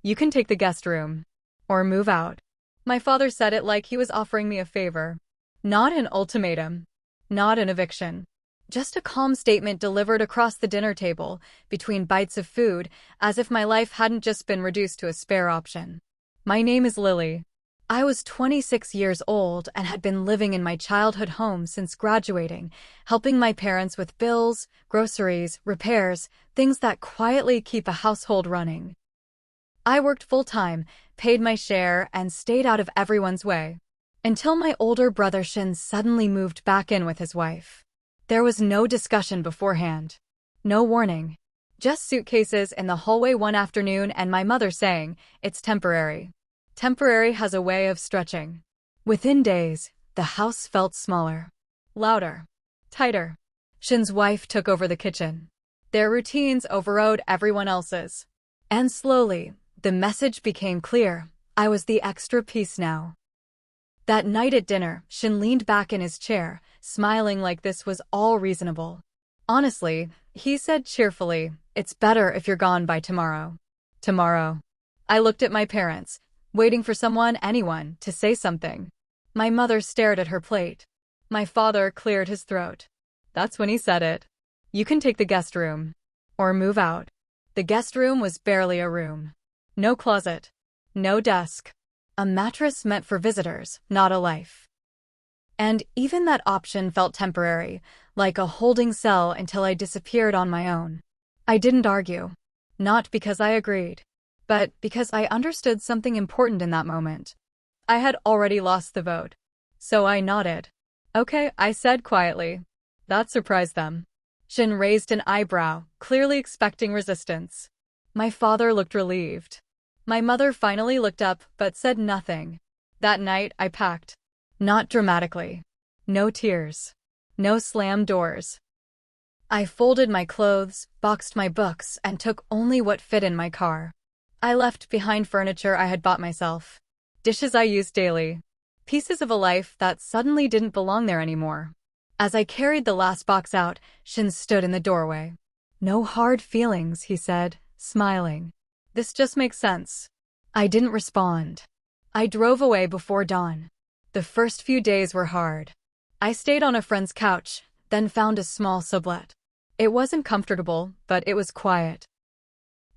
You can take the guest room. Or move out. My father said it like he was offering me a favor. Not an ultimatum. Not an eviction. Just a calm statement delivered across the dinner table, between bites of food, as if my life hadn't just been reduced to a spare option. My name is Lily. I was 26 years old and had been living in my childhood home since graduating, helping my parents with bills, groceries, repairs, things that quietly keep a household running. I worked full-time, paid my share, and stayed out of everyone's way. Until my older brother Shin suddenly moved back in with his wife. There was no discussion beforehand. No warning. Just suitcases in the hallway one afternoon and my mother saying, "It's temporary." Temporary has a way of stretching. Within days, the house felt smaller. Louder. Tighter. Shin's wife took over the kitchen. Their routines overrode everyone else's. And slowly, the message became clear. I was the extra piece now. That night at dinner, Shin leaned back in his chair, smiling like this was all reasonable. Honestly, he said cheerfully, "It's better if you're gone by tomorrow." Tomorrow. I looked at my parents, waiting for anyone, to say something. My mother stared at her plate. My father cleared his throat. That's when he said it. You can take the guest room. Or move out. The guest room was barely a room. No closet. No desk. A mattress meant for visitors, not a life. And even that option felt temporary, like a holding cell until I disappeared on my own. I didn't argue. Not because I agreed, but because I understood something important in that moment. I had already lost the vote. So I nodded. "Okay," I said quietly. That surprised them. Shin raised an eyebrow, clearly expecting resistance. My father looked relieved. My mother finally looked up but said nothing. That night, I packed. Not dramatically. No tears. No slammed doors. I folded my clothes, boxed my books, and took only what fit in my car. I left behind furniture I had bought myself. Dishes I used daily. Pieces of a life that suddenly didn't belong there anymore. As I carried the last box out, Shin stood in the doorway. "No hard feelings," he said, smiling. "This just makes sense." I didn't respond. I drove away before dawn. The first few days were hard. I stayed on a friend's couch, then found a small sublet. It wasn't comfortable, but it was quiet.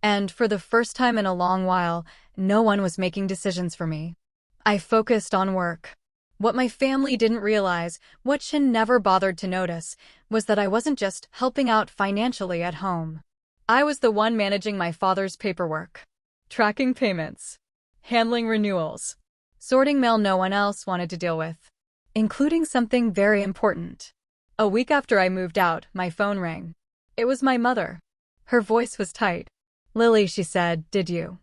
And for the first time in a long while, no one was making decisions for me. I focused on work. What my family didn't realize, what Shin never bothered to notice, was that I wasn't just helping out financially at home. I was the one managing my father's paperwork. Tracking payments. Handling renewals. Sorting mail no one else wanted to deal with. Including something very important. A week after I moved out, my phone rang. It was my mother. Her voice was tight. "Lily," she said, "did you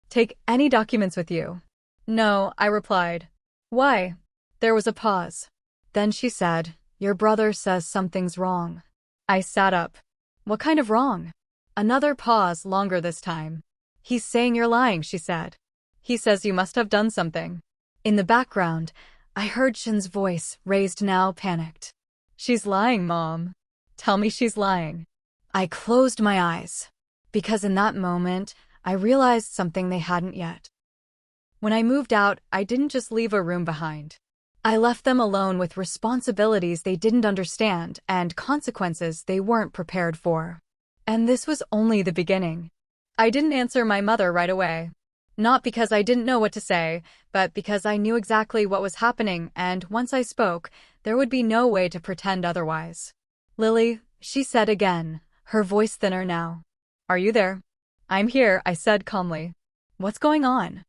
take any documents with you?" "No," I replied. "Why?" There was a pause. Then she said, "Your brother says something's wrong." I sat up. "What kind of wrong?" Another pause, longer this time. "He's saying you're lying," she said. "He says you must have done something." In the background, I heard Shin's voice, raised now, panicked. "She's lying, Mom. Tell me she's lying." I closed my eyes. Because in that moment, I realized something they hadn't yet. When I moved out, I didn't just leave a room behind. I left them alone with responsibilities they didn't understand and consequences they weren't prepared for. And this was only the beginning. I didn't answer my mother right away. Not because I didn't know what to say, but because I knew exactly what was happening, and once I spoke, there would be no way to pretend otherwise. "Lily," she said again, her voice thinner now. "Are you there?" "I'm here," I said calmly. "What's going on?"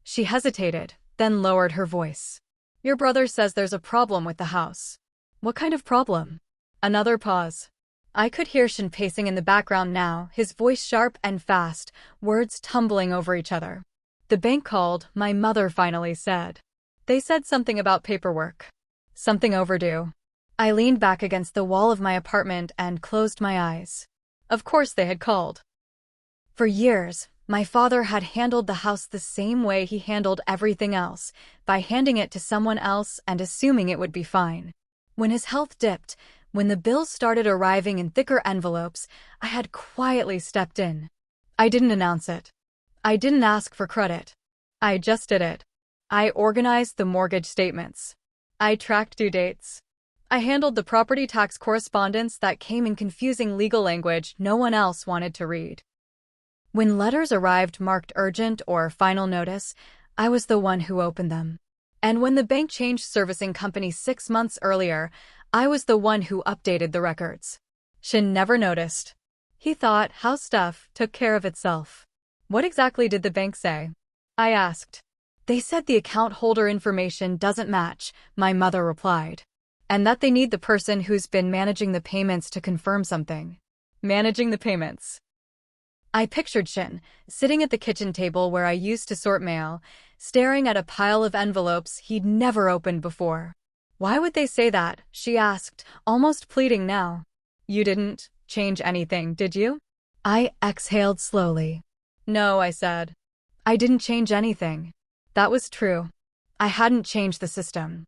She hesitated, then lowered her voice. "Your brother says there's a problem with the house." "What kind of problem?" Another pause. I could hear Shin pacing in the background now, his voice sharp and fast, words tumbling over each other. "The bank called," my mother finally said. "They said something about paperwork. Something overdue." I leaned back against the wall of my apartment and closed my eyes. Of course they had called. For years, my father had handled the house the same way he handled everything else, by handing it to someone else and assuming it would be fine. When his health dipped, when the bills started arriving in thicker envelopes, I had quietly stepped in. I didn't announce it. I didn't ask for credit. I just did it. I organized the mortgage statements. I tracked due dates. I handled the property tax correspondence that came in confusing legal language no one else wanted to read. When letters arrived marked urgent or final notice, I was the one who opened them. And when the bank changed servicing company 6 months earlier, I was the one who updated the records. Shin never noticed. He thought house stuff took care of itself. What exactly did the bank say? I asked. They said the account holder information doesn't match, my mother replied. And that they need the person who's been managing the payments to confirm something. Managing the payments. I pictured Shin, sitting at the kitchen table where I used to sort mail, staring at a pile of envelopes he'd never opened before. Why would they say that? She asked, almost pleading now. You didn't change anything, did you? I exhaled slowly. No, I said. I didn't change anything. That was true. I hadn't changed the system.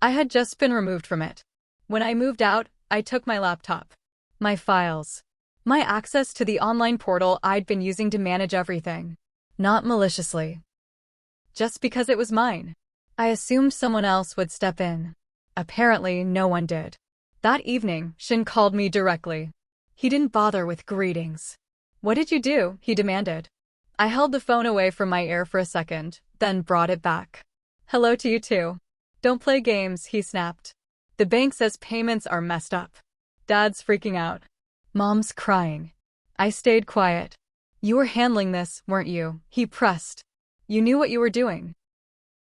I had just been removed from it. When I moved out, I took my laptop, my files, my access to the online portal I'd been using to manage everything. Not maliciously. Just because it was mine. I assumed someone else would step in. Apparently, no one did. That evening, Shin called me directly. He didn't bother with greetings. What did you do? He demanded. I held the phone away from my ear for a second, then brought it back. Hello to you too. Don't play games, he snapped. The bank says payments are messed up. Dad's freaking out. Mom's crying. I stayed quiet. You were handling this, weren't you? He pressed. You knew what you were doing.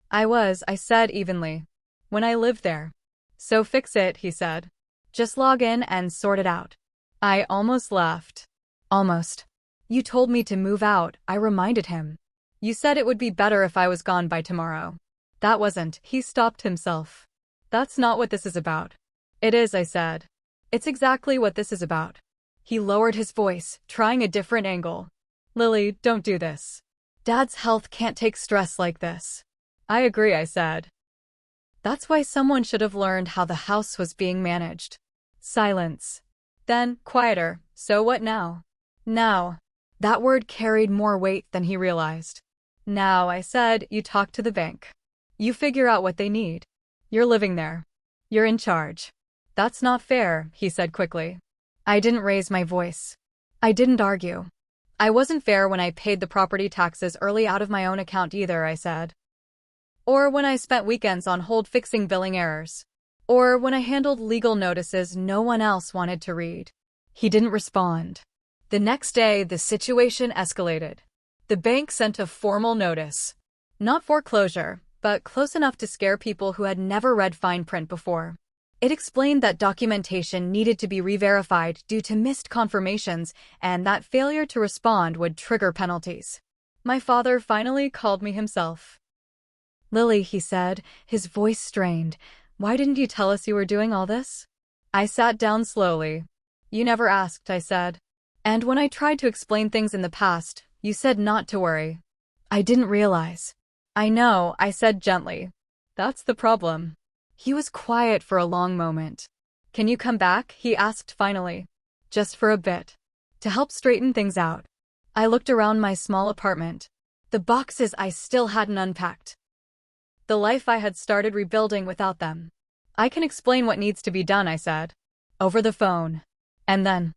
I was, I said evenly. When I lived there. So fix it, he said. Just log in and sort it out. I almost laughed. Almost. You told me to move out, I reminded him. You said it would be better if I was gone by tomorrow. That wasn't. He stopped himself. That's not what this is about. It is, I said. It's exactly what this is about. He lowered his voice, trying a different angle. Lily, don't do this. Dad's health can't take stress like this. I agree, I said. That's why someone should have learned how the house was being managed. Silence. Then, quieter. So what now? Now. That word carried more weight than he realized. Now, I said, you talk to the bank. You figure out what they need. You're living there. You're in charge. That's not fair, he said quickly. I didn't raise my voice. I didn't argue. I wasn't fair when I paid the property taxes early out of my own account either, I said. Or when I spent weekends on hold fixing billing errors. Or when I handled legal notices no one else wanted to read. He didn't respond. The next day, the situation escalated. The bank sent a formal notice. Not foreclosure, but close enough to scare people who had never read fine print before. It explained that documentation needed to be re-verified due to missed confirmations and that failure to respond would trigger penalties. My father finally called me himself. Lily, he said, his voice strained. Why didn't you tell us you were doing all this? I sat down slowly. You never asked, I said. And when I tried to explain things in the past, you said not to worry. I didn't realize. I know, I said gently. That's the problem. He was quiet for a long moment. Can you come back? He asked finally. Just for a bit. To help straighten things out. I looked around my small apartment. The boxes I still hadn't unpacked. The life I had started rebuilding without them. I can explain what needs to be done, I said. Over the phone. And then,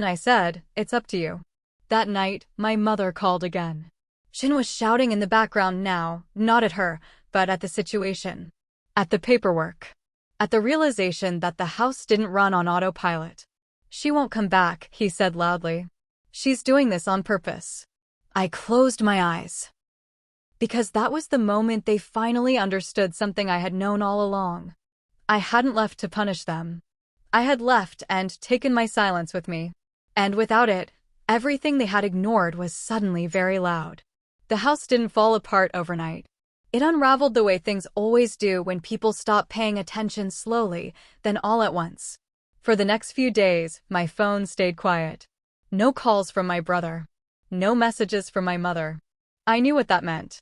I said, it's up to you. That night, my mother called again. Shin was shouting in the background now, not at her, but at the situation. At the paperwork. At the realization that the house didn't run on autopilot. She won't come back, he said loudly. She's doing this on purpose. I closed my eyes. Because that was the moment they finally understood something I had known all along. I hadn't left to punish them. I had left and taken my silence with me. And without it, everything they had ignored was suddenly very loud. The house didn't fall apart overnight. It unraveled the way things always do when people stop paying attention slowly, then all at once. For the next few days, my phone stayed quiet. No calls from my brother. No messages from my mother. I knew what that meant.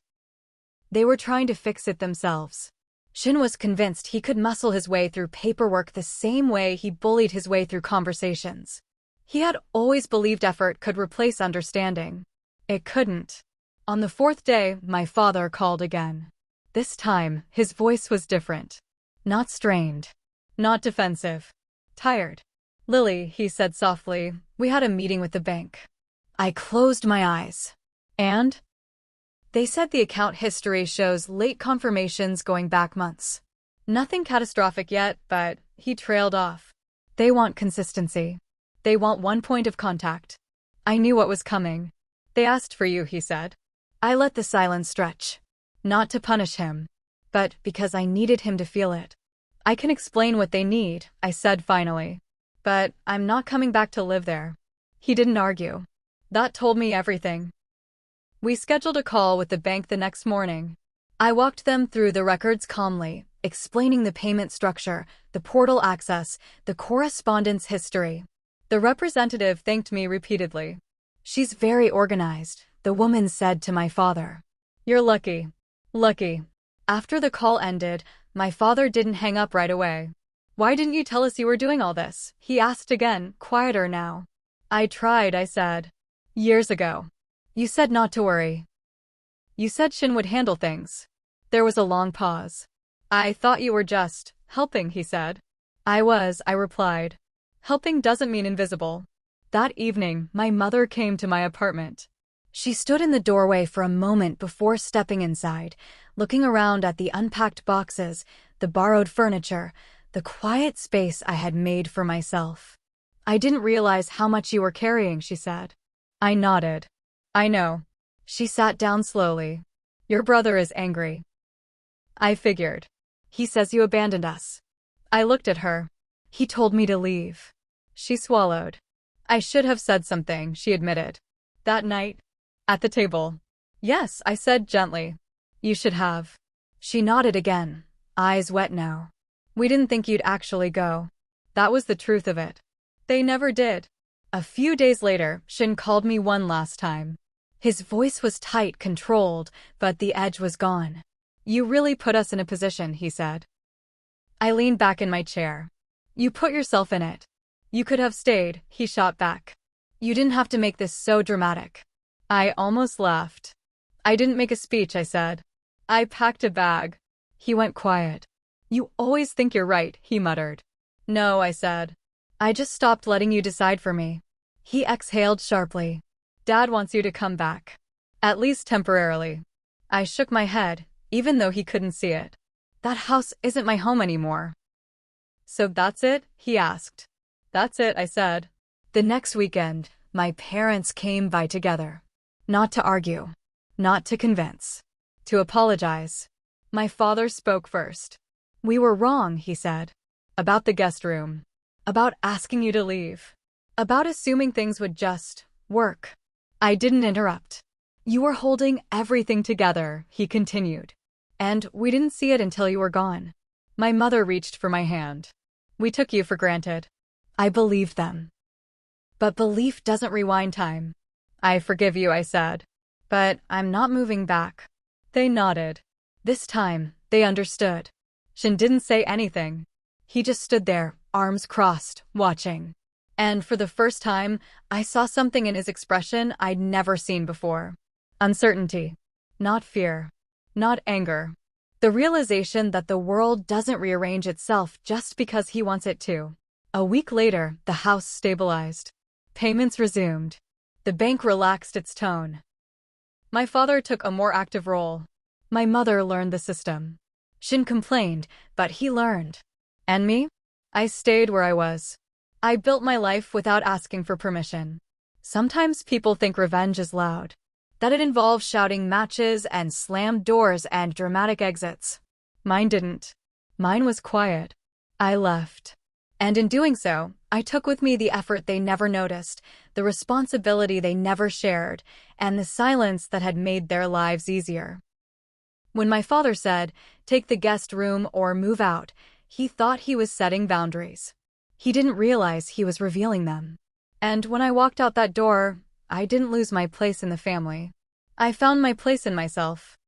They were trying to fix it themselves. Shin was convinced he could muscle his way through paperwork the same way he bullied his way through conversations. He had always believed effort could replace understanding. It couldn't. On the fourth day, my father called again. This time, his voice was different. Not strained. Not defensive. Tired. "Lily," he said softly, "we had a meeting with the bank." I closed my eyes. And? They said the account history shows late confirmations going back months. Nothing catastrophic yet, but he trailed off. They want consistency. They want one point of contact. I knew what was coming. "They asked for you," he said. I let the silence stretch. Not to punish him, but because I needed him to feel it. "I can explain what they need," I said finally. "But I'm not coming back to live there." He didn't argue. That told me everything. We scheduled a call with the bank the next morning. I walked them through the records calmly, explaining the payment structure, the portal access, the correspondence history. The representative thanked me repeatedly. "She's very organized," the woman said to my father. "You're lucky." Lucky. After the call ended, my father didn't hang up right away. "Why didn't you tell us you were doing all this?" he asked again, quieter now. "I tried," I said. "Years ago. You said not to worry. You said Shin would handle things." There was a long pause. "I thought you were just helping," he said. "I was," I replied. "Helping doesn't mean invisible." That evening, my mother came to my apartment. She stood in the doorway for a moment before stepping inside, looking around at the unpacked boxes, the borrowed furniture, the quiet space I had made for myself. "I didn't realize how much you were carrying," she said. I nodded. "I know." She sat down slowly. "Your brother is angry." I figured. "He says you abandoned us." I looked at her. "He told me to leave." She swallowed. "I should have said something," she admitted. "That night? At the table?" "Yes," I said gently. "You should have." She nodded again, eyes wet now. "We didn't think you'd actually go." That was the truth of it. They never did. A few days later, Shin called me one last time. His voice was tight, controlled, but the edge was gone. "You really put us in a position," he said. I leaned back in my chair. "You put yourself in it. You could have stayed," he shot back. "You didn't have to make this so dramatic." I almost laughed. "I didn't make a speech," I said. "I packed a bag." He went quiet. "You always think you're right," he muttered. "No," I said. "I just stopped letting you decide for me." He exhaled sharply. "Dad wants you to come back. At least temporarily." I shook my head, even though he couldn't see it. "That house isn't my home anymore." "So that's it?" he asked. "That's it," I said. The next weekend, my parents came by together. Not to argue. Not to convince. To apologize. My father spoke first. "We were wrong," he said. "About the guest room. About asking you to leave. About assuming things would just work." I didn't interrupt. "You were holding everything together," he continued. "And we didn't see it until you were gone." My mother reached for my hand. "We took you for granted." I believed them. But belief doesn't rewind time. "I forgive you," I said. "But I'm not moving back." They nodded. This time, they understood. Shin didn't say anything. He just stood there, arms crossed, watching. And for the first time, I saw something in his expression I'd never seen before. Uncertainty. Not fear. Not anger. The realization that the world doesn't rearrange itself just because he wants it to. A week later, the house stabilized. Payments resumed. The bank relaxed its tone. My father took a more active role. My mother learned the system. Shin complained, but he learned. And me? I stayed where I was. I built my life without asking for permission. Sometimes people think revenge is loud. That it involves shouting matches and slammed doors and dramatic exits. Mine didn't. Mine was quiet. I left. And in doing so, I took with me the effort they never noticed, the responsibility they never shared, and the silence that had made their lives easier. When my father said, "Take the guest room or move out," he thought he was setting boundaries. He didn't realize he was revealing them. And when I walked out that door, I didn't lose my place in the family. I found my place in myself.